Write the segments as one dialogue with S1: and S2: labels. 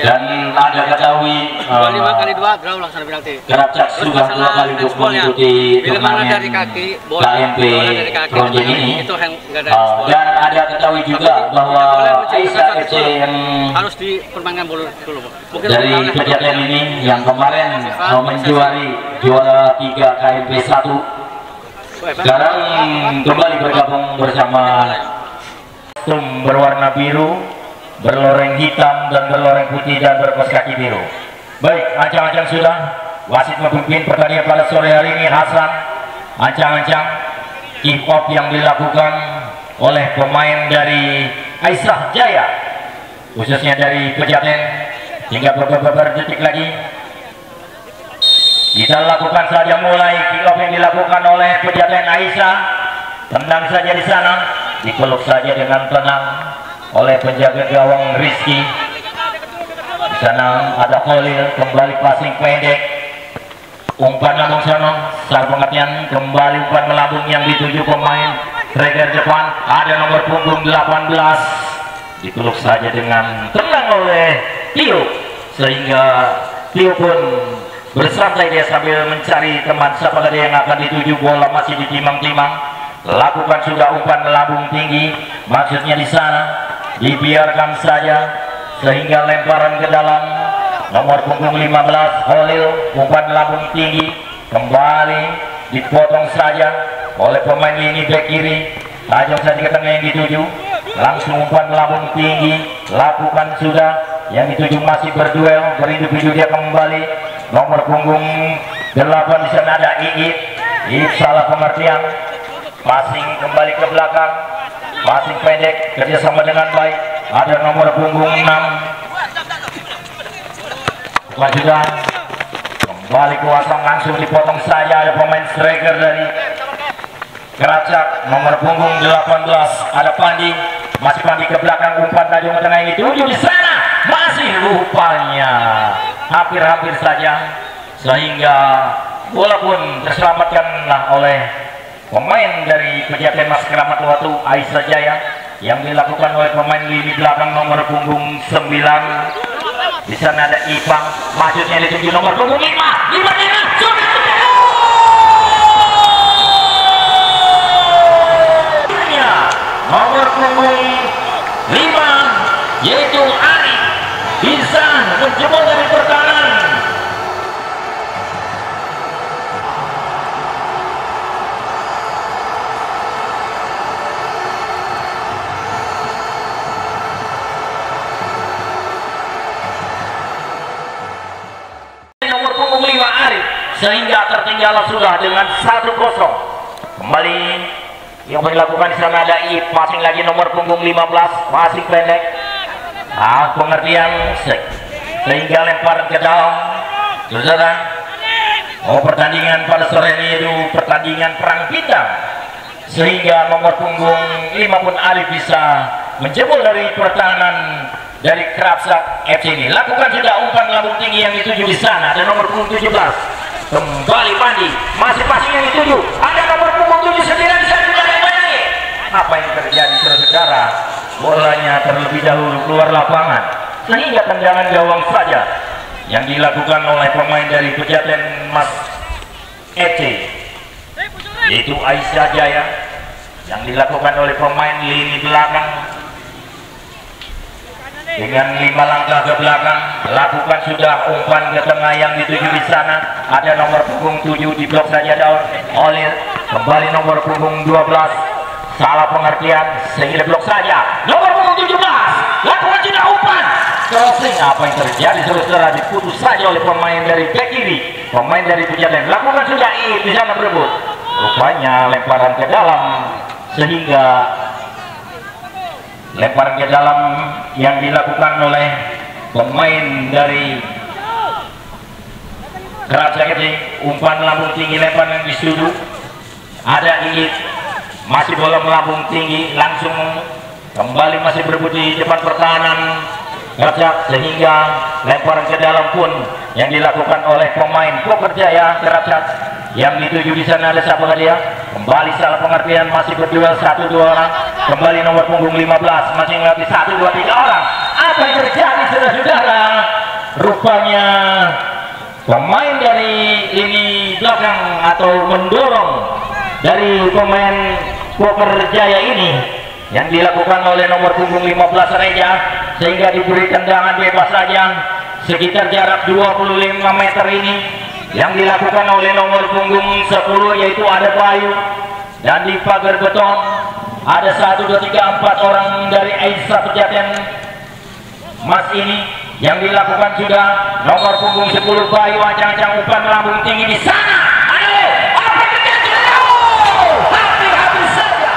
S1: Dan ada ketahui
S2: 25x2 draw langsung penalti.
S1: Kerapcak sudah 2 kali mengikuti turnamen KMP Ronjeng ini. Dan ada ketahui juga bahwa Aisyah FC yang
S2: harus dipermainkan dulu.
S1: dari Pejaten ini yang kemarin menjuari juara 3 KMP 1 sekarang kembali bergabung bersama tim berwarna biru, berloreng hitam dan berloreng putih dan berkos kaki biru. Baik, ancang-ancang sudah. Wasit memimpin pertandingan pada sore hari ini Hasan. Ancang-ancang kick off yang dilakukan oleh pemain dari Aisyah Jaya, khususnya dari Pejaten. Hingga beberapa detik lagi kita lakukan saja mulai kick off yang dilakukan oleh Pejaten Aisyah. Tendang saja di sana, dipeluk saja dengan tenang oleh penjaga gawang Rizky. Di sana ada Khalil, kembali passing pendek, umpan lambung sana, saat pengertian kembali umpan melambung yang dituju pemain striker depan. Ada nomor punggung 18, dipeluk saja dengan tenang oleh Tio, sehingga Tio pun bersantai dia sambil mencari teman siapa tadi yang akan dituju. Bola masih ditimang-timang. Lakukan sudah umpan lambung tinggi, maksudnya di sana dibiarkan saja sehingga lemparan ke dalam. Nomor punggung 15 Khalil, umpan lambung tinggi kembali dipotong saja oleh pemain lini bek kiri. Tajam saja ke tengah yang dituju, langsung umpan lambung tinggi. Lakukan sudah, yang dituju masih berduel berindividu. Dia kembali nomor punggung 8 di sana ada Iit salah pengertian, passing kembali ke belakang, passing pendek kerjasama dengan baik. Ada nomor punggung 6 sudah kembali kuasa, langsung dipotong saja. Ada pemain striker dari Keracak nomor punggung 18 ada Pandi, masih Pandi ke belakang, umpan tajam ke tengah ini dituju di sana, masih rupanya hampir-hampir saja sehingga bola pun terselamatkanlah oleh pemain dari Pejaten Mas Keramat Watu Aisyah Jaya yang dilakukan oleh pemain lini belakang nomor punggung 9. Di sana ada Ipang, maksudnya dituju nomor punggung 5 nomor punggung 5 yaitu Ari bisa menjebol dari pertahanan. Nomor punggung 5 Ari sehingga tertinggal sudah dengan 1-0. Kembali yang dilakukan di sana ada Ip, passing lagi nomor punggung 15, passing pendek. Pengertian sehingga lempar ke dalam. Saudara, pertandingan pada sore ini itu pertandingan perang bintang, sehingga nomor punggung 5 pun Alif bisa menjebol dari pertahanan dari Kerapcak FC ini. Lakukan sudah umpan lambung tinggi yang dituju di sana. Ada nomor punggung 17 kembali Pandi, masih passing yang dituju. Ada nomor punggung 79 di sana. Apa yang terjadi saudara? Bolanya terlebih dahulu keluar lapangan sehingga tendangan gawang saja yang dilakukan oleh pemain dari Pejaten Mas FC, yaitu Aisyah Jaya, yang dilakukan oleh pemain lini belakang dengan 5 langkah ke belakang. Lakukan sudah umpan ke tengah yang dituju di sana. Ada nomor punggung 7 di blok saja oleh kembali nomor punggung 12. Salah pengertian sehingga blok saja nomor punggung 17. Lakukan sudah umpan crossing. Apa yang terjadi saudara? Diputus saja oleh pemain dari bek kiri, pemain dari Pejaten. Lakukan sudah di sana berebut, rupanya lemparan ke dalam sehingga lemparan ke dalam yang dilakukan oleh pemain dari Kerapcak ini. Umpan lambung tinggi, lempar yang disudu. Ada Iit, masih bola melambung tinggi, langsung kembali masih berebut di depan pertahanan Kerapcak sehingga lemparan ke dalam pun yang dilakukan oleh pemain Pokerjaya Kerapcak. Yang dituju di sana ada siapa dia? Kembali salah pengertian, masih berduel 1-2 orang. Kembali nomor punggung 15, masih ngelatih 1-2-3 orang. Apa yang terjadi saudara-saudara? rupanya pemain dari lini belakang atau mendorong dari pemain Poker Jaya ini yang dilakukan oleh nomor punggung 15 Reja, sehingga diberi tendangan bebas saja sekitar jarak 25 meter ini yang dilakukan oleh nomor punggung 10 yaitu ada Bayu, dan di pagar beton ada 1, 2, 3, 4 orang dari Aisyah Pejaten Mas ini yang dilakukan sudah nomor punggung 10 Bayu ancang-ancang umpan melambung tinggi di sana. Hampir saja.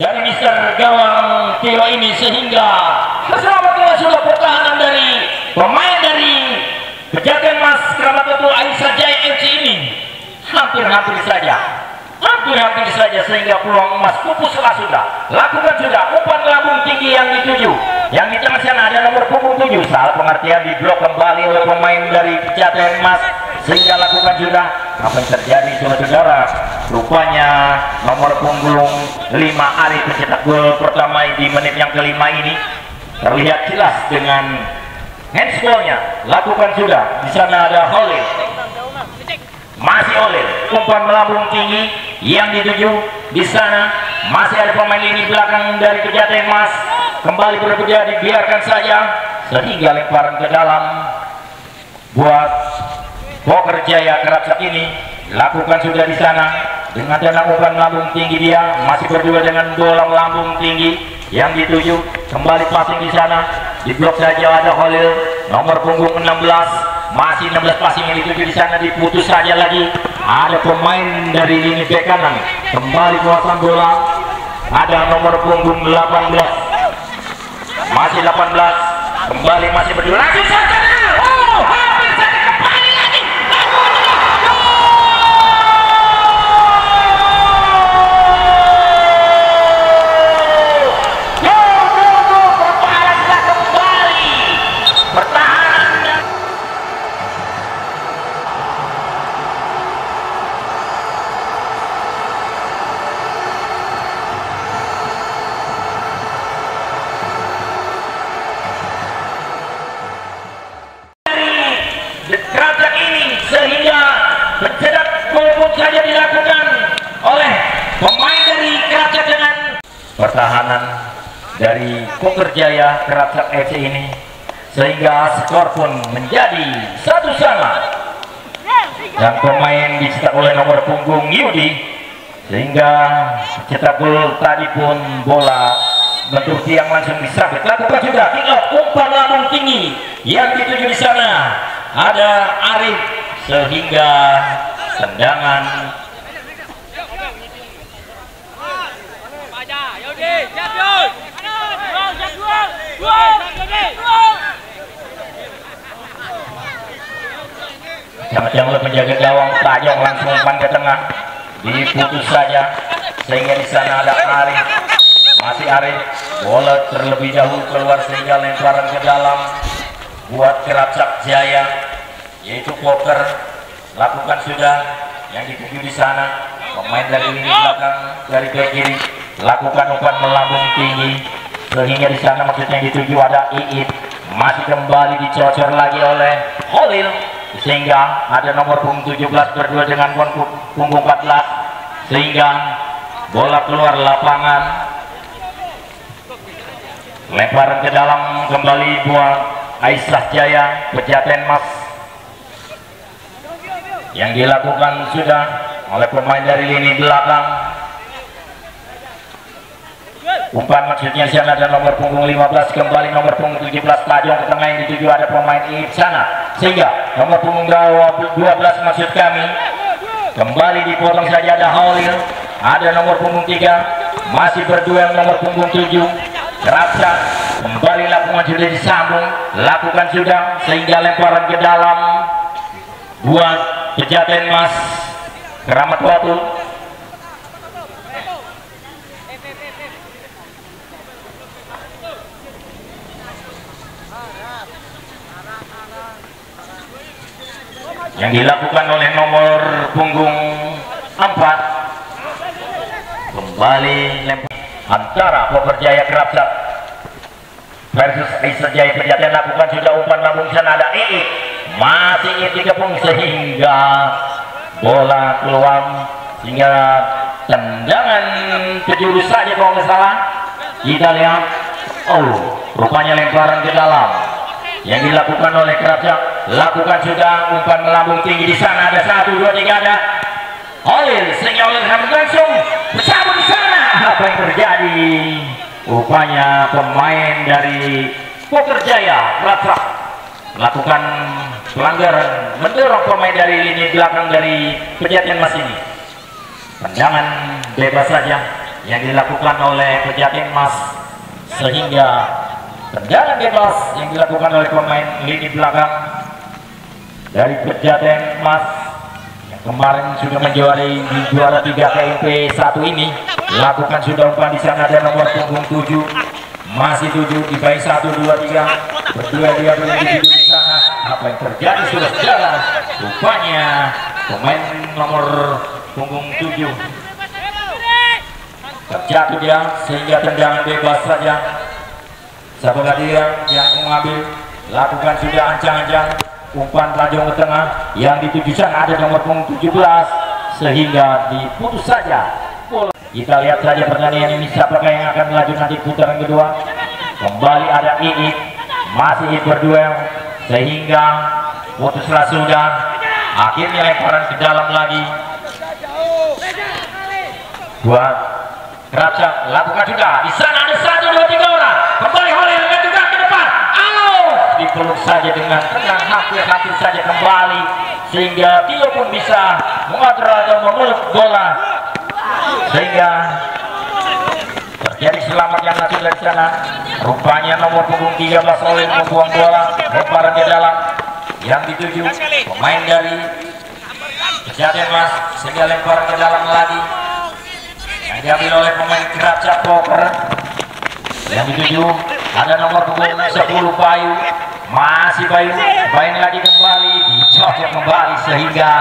S1: Dari Mister gawang Tio ini, sehingga keselamatan sudah pertahanan dari pemain dari Pejaten Mas Keramat Batu Aisyah Jaya FC ini hampir saja sehingga peluang emas pupuslah sudah. Lakukan sudah umpan lambung tinggi yang dituju, yang di tengah sana ada nomor punggung 7, salah pengertian diblok kembali oleh pemain dari Pejaten Mas, sehingga lakukan sudah. Apa yang terjadi saudara? Rupanya nomor punggung 5 Ari pencetak gol pertama di menit yang kelima ini terlihat jelas dengan handsballnya. Lakukan sudah. Di sana ada Holil, masih Holil, umpan melambung tinggi yang dituju. Di sana masih ada pemain lini belakang dari Pejaten Mas, kembali berbeda, dibiarkan saja sehingga lemparan ke dalam buat Poker Jaya Kerapsak ini. Lakukan sudah di sana dengan tenang umpan lambung tinggi, dia masih berdua dengan bola lambung tinggi yang dituju, kembali passing di sana, diblok saja ada Holil nomor punggung 16, masih 16 passing yang dituju di sana, diputus saja lagi. Ada pemain dari lini bek kanan, kembali kuasaan bola, ada nomor punggung 18, masih 18, kembali masih berdua, langsung saja. Hampir saja kembali lagi. Kerapsak ini sehingga pencetak gol pun saja dilakukan oleh pemain dari Kerapsak dengan pertahanan dari Poker Jaya Kerapsak FC ini, sehingga skor pun menjadi 1-1 dan pemain dicetak oleh nomor punggung Yudi, sehingga cetak gol tadi pun bola bentuk tiang langsung disabet. Lakukan juga kick off, umpan lambung tinggi yang dituju di sana ada Arif, sehingga tendangan jangan menjaga gawang Tajong langsung umpan ke tengah, diputus saja sehingga di sana ada Arif, masih Arif, bola terlebih dahulu keluar sehingga lemparan ke dalam buat Kerapsak Jaya yaitu Poker. Lakukan sudah yang dituju di sana pemain dari lini belakang dari bek kiri, lakukan umpan melambung tinggi sehingga di sana maksudnya dituju ada Iit, masih kembali dicocor lagi oleh Holil sehingga ada nomor punggung 17 berdua dengan punggung 14 sehingga bola keluar lapangan, lemparan ke dalam kembali buat Aisyah Jaya Pejaten Mas yang dilakukan sudah oleh pemain dari lini belakang. Umpan maksudnya di sana ada nomor punggung 15, kembali nomor punggung 17 Tajong ke tengah yang dituju ada pemain di sana sehingga nomor punggung 12 maksud kami kembali dipotong saja ada Holil, ada nomor punggung 3 masih berduel nomor punggung 7 Kerapsak, kembali lakukan sudah disambung, lakukan sudah sehingga lemparan ke dalam buat Pejaten Mas Keramat Batu. Yang dilakukan oleh nomor punggung kembali lempar antara Bogor Jaya Kerapsat versus Aisyah Jaya Pejaten. Lakukan sudah umpan lambung sana, ada Iit, masih Iit dikepung sehingga bola keluar, sehingga tendangan ke jurus saja kalau nggak salah. Kita lihat, rupanya lemparan ke dalam yang dilakukan oleh Kerapsat. Lakukan sudah umpan melambung tinggi di sana, ada 1, 2, 3, ada Holil, sehingga Holil langsung bersambut di sana. Apa yang terjadi? Rupanya pemain dari Bogor Jaya Kerapsat melakukan pelanggaran, mendorong pemain dari lini belakang dari Pejaten Mas ini. Tendangan bebas saja yang dilakukan oleh Pejaten Mas, sehingga tendangan bebas yang dilakukan oleh pemain lini belakang dari Pejaten Mas yang kemarin sudah menjuarai di juara 3 KMP 1 ini. Lakukan sudah umpan di sana, ada nomor punggung 7, masih 7 dibaik 1, 2, 3, berdua dia berhenti di sana. Apa yang terjadi saudara? Rupanya pemain nomor punggung 7 terjatuh dia, sehingga tendangan bebas saja. Siapakah dia yang mengambil? Lakukan sudah ancang-ancang umpan tajam ke tengah, yang dituju sana ada nomor punggung 17, sehingga diputus saja. Kita lihat saja pertandingan ini, siapakah yang akan melaju nanti putaran kedua. Kembali ada Iit, masih Iit berduel, sehingga putuslah sudah. Akhirnya lemparan ke dalam lagi buat Kerapsat. Lakukan sudah di sana, ada 1, 2, 3 orang. Kembali Holil mengajukan ke depan, dipeluk saja dengan tenang, hampir saja kembali, sehingga Tio pun bisa mengontrol atau memeluk bola, sehingga terjadi selamat yang masuk dari sana. Rupanya nomor punggung 13 Holil membuang bola, lemparan ke dalam yang dituju pemain dari Pejaten Mas, sehingga lemparan ke dalam lagi yang diambil oleh pemain Kerapsat Poker. Yang dituju ada nomor punggung 10 Bayu, masih Bayu, main lagi kembali, dicocok kembali, sehingga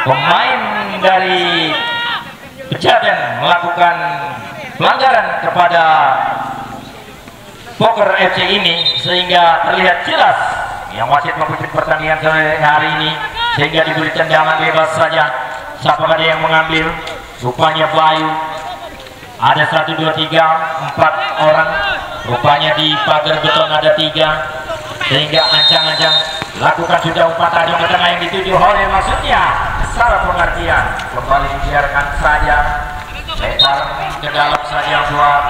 S1: pemain dari Pejaten melakukan pelanggaran kepada Poker FC ini, sehingga terlihat jelas yang wasit memimpin pertandingan sore hari ini, sehingga diberi tendangan bebas saja. Siapakah dia yang mengambil? Rupanya Bayu. Ada 1, 2, 3, 4 orang. Rupanya di pagar beton ada 3, sehingga ancang-ancang lakukan sudah umpan tajam ke tengah yang dituju Holil, maksudnya secara pengertian kembali dibiarkan saja, lempar ke dalam saja buat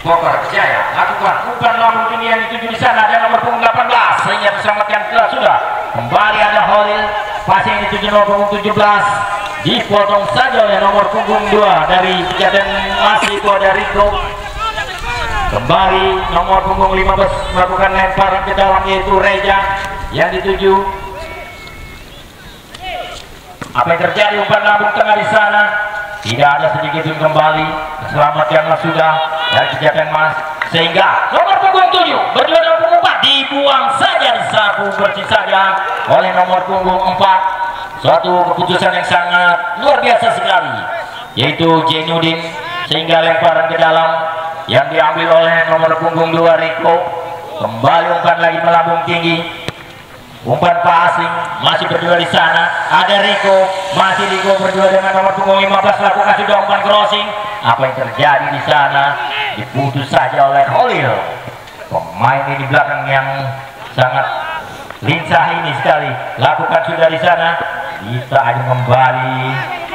S1: Bogor Jaya. Lakukan umpan lambung tinggi yang dituju di sana, ada nomor punggung 18, sehingga diselamatkan sudah. Kembali ada Holil, passing yang dituju nomor punggung 17, dipotong saja oleh nomor punggung 2 dari Pejaten, masih itu ada Riko. Kembali nomor punggung 15 melakukan lemparan ke dalam, yaitu Reja yang dituju. Apa yang terjadi? Umpan lambung tengah di sana, tidak ada sedikit pun kembali. Selamatkanlah sudah dari Pejaten Mas, sehingga nomor punggung 7 berdua nomor punggung 4 dibuang saja, disapu bersih saja oleh nomor punggung 4. Suatu keputusan yang sangat luar biasa sekali, yaitu Jenudin, sehingga lemparan ke dalam yang diambil oleh nomor punggung 2 Riko. Kembali umpan lagi melambung tinggi, umpan passing, masih berdua di sana, ada Riko, masih Riko berdua dengan nomor punggung 15, lakukan sudah umpan crossing. Apa yang terjadi di sana? Diputus saja oleh Holil, pemain ini belakang yang sangat lincah ini sekali. Lakukan sudah di sana, kita aja kembali,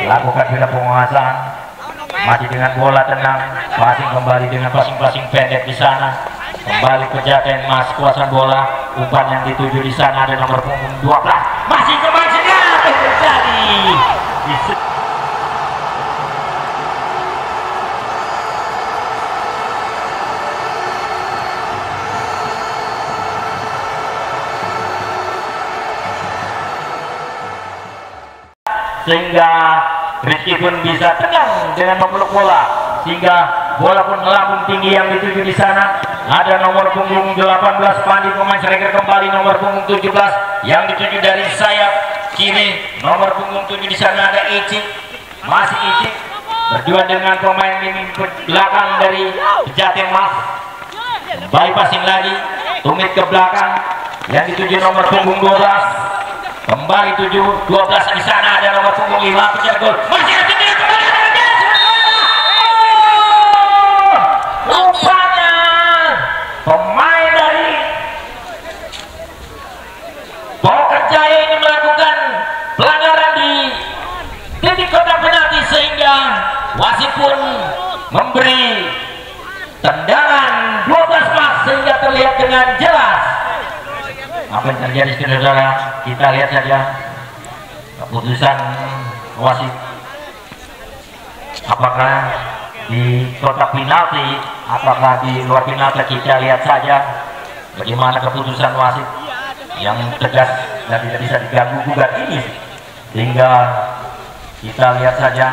S1: lakukan sudah penguasaan, masih dengan bola tenang, passing kembali dengan passing pendek di sana. Kembali Pejaten Mas kuasaan bola, umpan yang dituju di sana ada nomor punggung 12, masih kembali terjadi. Sehingga Rizky pun bisa tenang dengan memeluk bola, sehingga bola pun melambung tinggi yang dituju di sana. Ada nomor punggung 18 Pandi, pemain striker kembali nomor punggung 17 yang dituju dari sayap kiri nomor punggung 7 di sana ada Ici, masih Ici berdua dengan pemain ini belakang dari Pejaten Mas. Kembali passing lagi, tumit ke belakang yang dituju nomor punggung 12. Kembali 7-12 di sana ada nomor punggung 5 pencetak gol. Masih ada kembali rupanya pemain dari Poker Jaya ini melakukan pelanggaran di titik kotak penalti sehingga wasit pun memberi tendangan 12 pas sehingga terlihat dengan jelas apa yang terjadi saudara. Kita lihat saja keputusan wasit, apakah di kotak penalti, apakah di luar penalti. Kita lihat saja bagaimana keputusan wasit yang tegas dan tidak bisa diganggu gugat ini, sehingga kita lihat saja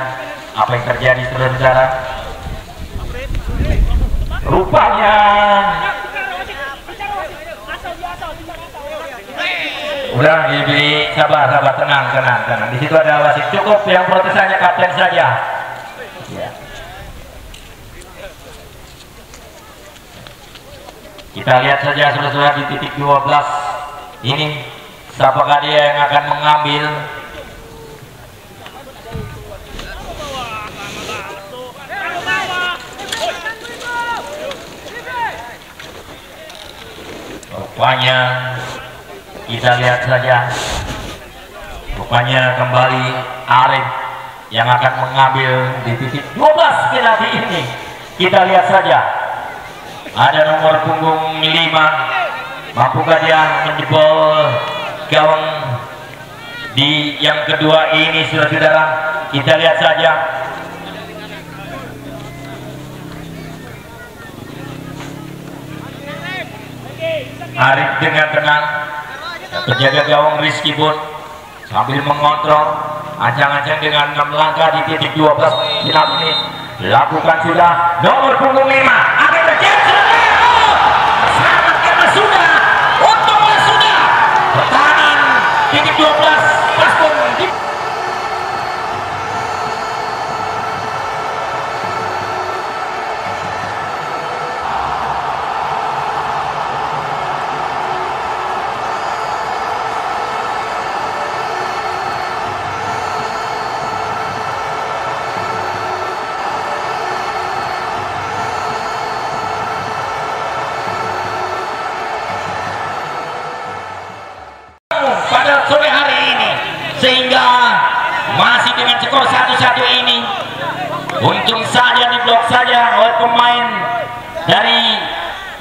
S1: apa yang terjadi saudara. Rupanya udah diberi sabar, tenang. Di situ ada wasit, cukup yang protes hanya kapten saja. Ya. Kita lihat saja saudara di titik 12 ini, siapakah dia yang akan mengambil? Rupanya kita lihat saja, rupanya kembali Arif yang akan mengambil di titik 12 penalti ini. Kita lihat saja ada nomor punggung 5, mampukah dia menjebol gawang di yang kedua ini saudara. Kita lihat saja Arif dengan tenang, penjaga gawang Rizky pun sambil mengontrol ancang-ancang dengan 6 langkah di titik 12 final ini. Lakukan sudah nomor punggung 5 akan terjadi sudah untungnya sudah pertahanan titik 12 pas pun pada sore hari ini, sehingga masih dengan skor 1-1 ini. Untung saja diblok saja oleh pemain dari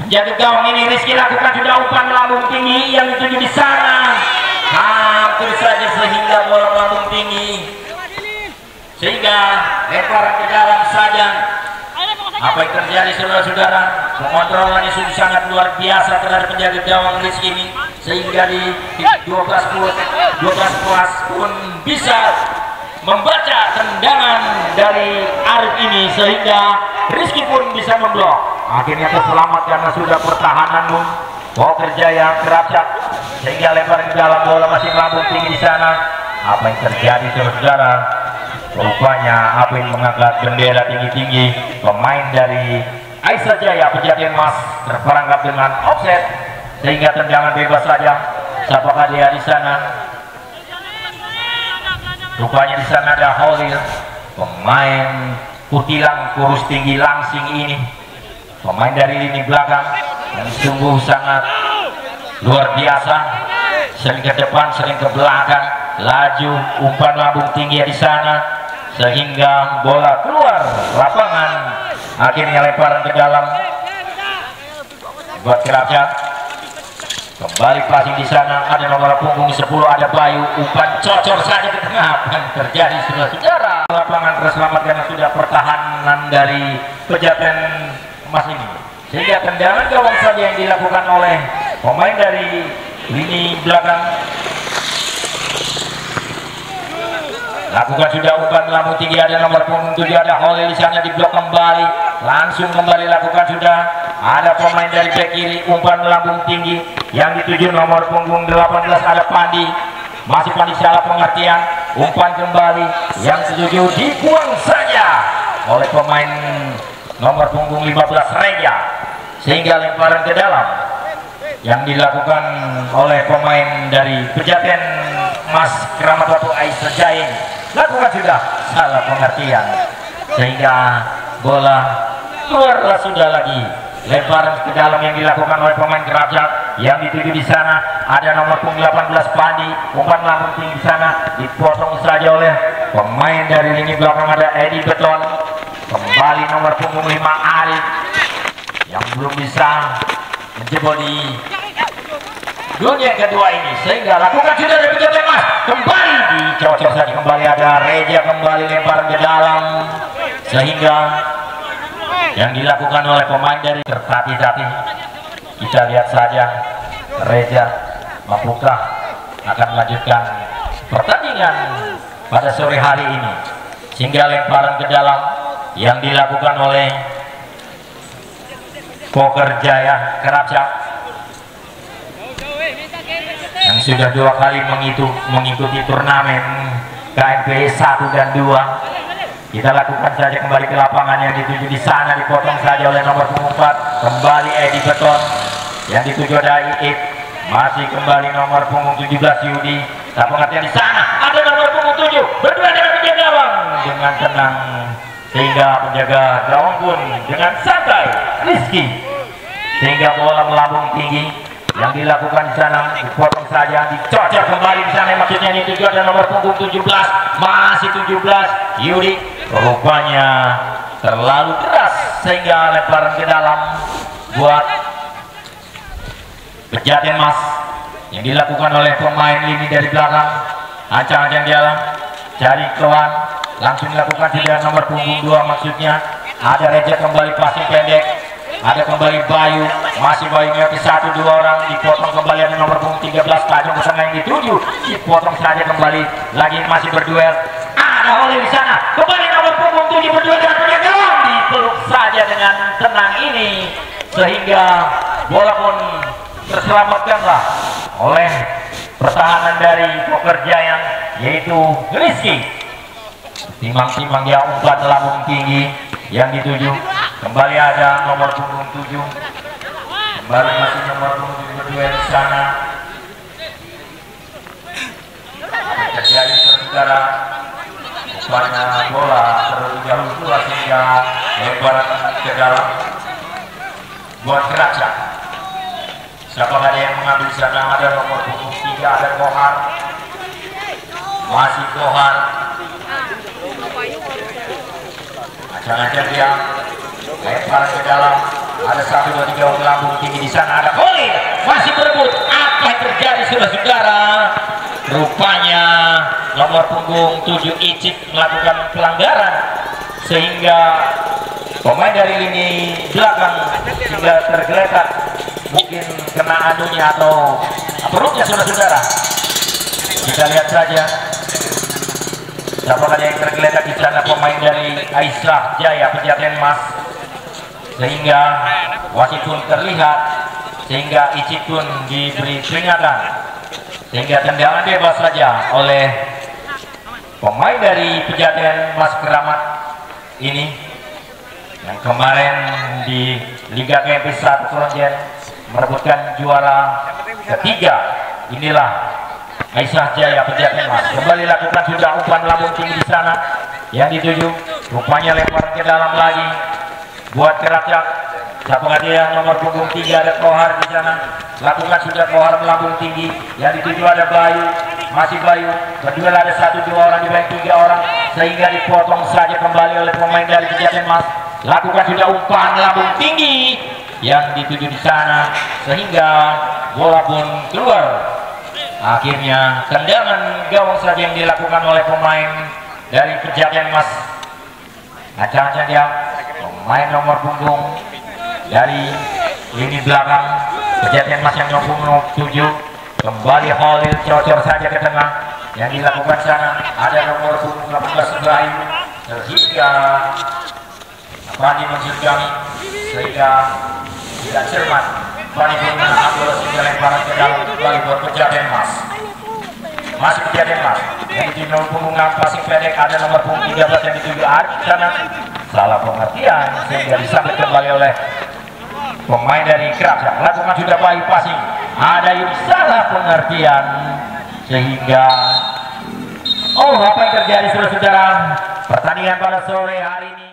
S1: penjaga gawang ini. Rizky lakukan sudah umpan melambung tinggi yang dituju di sana, hampir saja sehingga bola melambung tinggi, sehingga lemparan ke dalam saja. Apa yang terjadi saudara-saudara? Pengontrolannya sungguh sangat luar biasa terhadap penjaga gawang Rizky ini, sehingga di 12 kelas pun bisa membaca tendangan dari Arif ini, sehingga Rizky pun bisa memblok. Akhirnya terselamat karena sudah pertahanan Poker Jaya kerapcak, sehingga lemparan ke dalam, bola masih melambung tinggi di sana. Apa yang terjadi saudara? Rupanya Apin mengangkat bendera tinggi-tinggi. Pemain dari Aisyah Jaya Pejaten Mas terperangkap dengan offset, sehingga tendangan bebas saja. Siapakah dia di sana? Rupanya di sana ada Holil, pemain kutilang kurus tinggi langsing ini, pemain dari lini belakang yang sungguh sangat luar biasa, sering ke depan sering ke belakang, laju, umpan lambung tinggi di sana, sehingga bola keluar lapangan. Akhirnya lemparan ke dalam buat Kerapcak. Kembali passing di sana, ada nomor punggung 10, ada Bayu, umpan cocor saja ke tengah. Apa yang terjadi saudara-saudara? Lapangan terselamat karena sudah pertahanan dari Pejaten Mas ini, sehingga tendangan gawang saja yang dilakukan oleh pemain dari lini belakang. Lakukan sudah umpan lambung tinggi, ada nomor punggung 7, ada Holil di sana, diblok kembali, langsung kembali lakukan sudah. Ada pemain dari back kiri, umpan lambung tinggi yang dituju nomor punggung 18, ada Pandi. masih pandai salah pengertian, umpan kembali yang setuju dibuang saja oleh pemain nomor punggung 15 Reja, sehingga lemparan ke dalam yang dilakukan oleh pemain dari Pejaten Mas Keramat Batu Aisyah Jaya lakukan sudah salah pengertian, sehingga bola keluarlah sudah lagi. Lemparan ke dalam yang dilakukan oleh pemain Kerajaan yang dituju di sana ada nomor punggung 18 Pandi, umpan lambung tinggi di sana dipotong saja oleh pemain dari lini belakang ada Edi Beton. Kembali nomor punggung 5 Arif yang belum bisa menjebol di dunia kedua ini, sehingga lakukan sudah dari Pejaten Mas, kembali dicocok saja, kembali ada Reja, kembali lemparan ke dalam, sehingga yang dilakukan oleh pemain dari tertatih-tatih. Kita lihat saja Reja mampukah akan melanjutkan pertandingan pada sore hari ini, sehingga lemparan ke dalam yang dilakukan oleh Poker Jaya Kerapcak yang sudah 2 kali mengikuti turnamen KMP 1 dan 2. Kita lakukan saja kembali ke lapangan yang dituju di sana, dipotong saja oleh nomor punggung 4, kembali Edi Beton yang dituju ada Iip, masih kembali nomor punggung 17 Yudi. Tak pengertian di sana ada nomor punggung 7 berdua dengan penjaga gawang dengan tenang, sehingga penjaga gawang pun dengan santai Rizky, sehingga bola melambung tinggi yang dilakukan di sana dipotong saja, dicocok kembali di sana, maksudnya ini juga ada nomor punggung 17, masih 17 Yudi. Rupanya terlalu keras sehingga lemparan ke dalam buat Pejaten Mas yang dilakukan oleh pemain lini dari belakang. Ancang-ancang di dalam cari kawan, langsung dilakukan tidak nomor punggung 2, maksudnya ada Reja, kembali passing pendek, ada kembali Bayu, masih Bayu ke 1-2 orang, dipotong kembali ada nomor punggung 13 Tajam ke sana yang dituju, dipotong saja kembali lagi, masih berduel, ada oleh di sana, kembali nomor punggung 7 berdua dengan penjaga gawang, dipeluk saja dengan tenang ini, sehingga bola pun terselamatkanlah oleh pertahanan dari Poker Jaya, yaitu Rizky. Timbang-timbang dia umpan lambung tinggi yang dituju, kembali ada nomor punggung 7, kembali masih nomor punggung 7 berdua di sana. Terjadi saudara, umpannya bola terlalu jauh pula sehingga lemparan ke dalam buat Keracak. Siapa ada yang mengambil sana, ada nomor punggung 3, ada Kohar, masih Kohar. Acang-acang dia lemparan ke dalam, ada 1, 2, 3 lambung tinggi di sana, ada Holil masih berebut. Apa yang terjadi saudara-saudara? Rupanya nomor punggung 7 Icik melakukan pelanggaran, sehingga pemain dari lini belakang hingga tergeletak, mungkin kena anunya atau perutnya saudara-saudara. Kita lihat saja siapa yang tergeletak di sana, pemain dari Aisyah Jaya Pejaten Mas, sehingga wasit pun terlihat, sehingga Icik pun diberi peringatan, sehingga tendangan bebas saja oleh pemain dari Pejaten Mas Keramat ini yang kemarin di Liga KMP 1 Kronjen merebutkan juara ketiga. Inilah Aisyah Jaya Pejaten Mas, kembali lakukan sudah umpan lambung tinggi di sana yang dituju, rupanya lemparan ke dalam lagi buat Keracak. Siapa dia nomor punggung 3 ada Kohar di sana, lakukan sudah Kohar melambung tinggi yang dituju ada Bayu, masih Bayu, berdua ada 1-2 orang di bawah 3 orang, sehingga dipotong saja kembali oleh pemain dari Pejaten Mas. Lakukan sudah umpan lambung tinggi yang dituju di sana, sehingga bola pun keluar. Akhirnya tendangan gawang saja yang dilakukan oleh pemain dari Pejaten Mas. Acang-acang dia pemain nomor punggung dari lini belakang Pejaten Mas yang nomor 7, kembali Holil cocor saja ke tengah yang dilakukan sana, ada nomor punggung 18 Bayu, sehingga Fani maksud kami, sehingga tidak cermat. Fani pun mengambil sehingga lemparan ke dalam kembali buat Pejaten Mas. masih kejadian mas yang dituju punggungan passing pendek ada nomor punggung 13 yang dituju Arif sana salah pengertian sehingga disambut kembali oleh pemain dari Krab yang melakukan sudah baik passing ada yang salah pengertian sehingga apa yang terjadi saudara-saudara pertandingan pada sore hari ini.